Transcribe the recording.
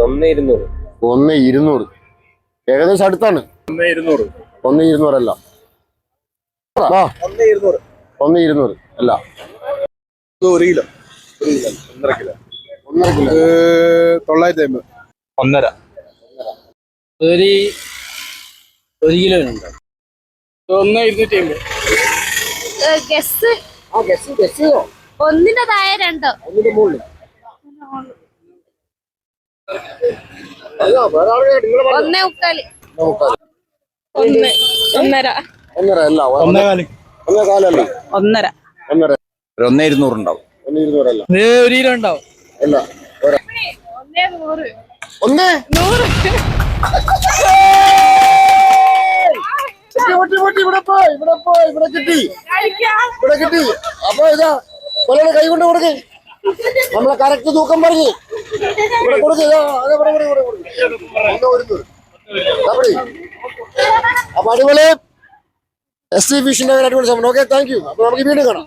1,200. ഏകദേശം അടുത്താണ്. 1,200 അല്ല. 1,200 അല്ല. 1 കിലോ 1.5 കിലോ 950. 1.5. 1 കിലോ ഉണ്ട്. 1,250. ഒന്നിന്റെ താഴെ രണ്ടോ? ഒന്നിന്റെ മുകളിൽ. ഒന്നേ മുക്കാല്. 1.5 അല്ല. 1.25. 1.25 അല്ല. 1.5. 1,200 ഉണ്ടാവും. 1,200 അല്ല. 1 കിലോ ഉണ്ടാവും. അല്ല. 1.100. 1.100. ഇവിടെ കിട്ടി. അപ്പൊ ഇതാ കൊല്ലയുടെ കൈ കൊണ്ട് കൊടുക്കേ. നമ്മളെ കറക്റ്റ് തൂക്കം പറഞ്ഞ് ഇവിടെ കൊടുക്കുക. അപ്പൊ അടിപൊളി SC ഫിഷിന്റെ അടിപൊളി സമയം. Okay, thank you. അപ്പൊ നമുക്ക് വീണ്ടും കാണാം.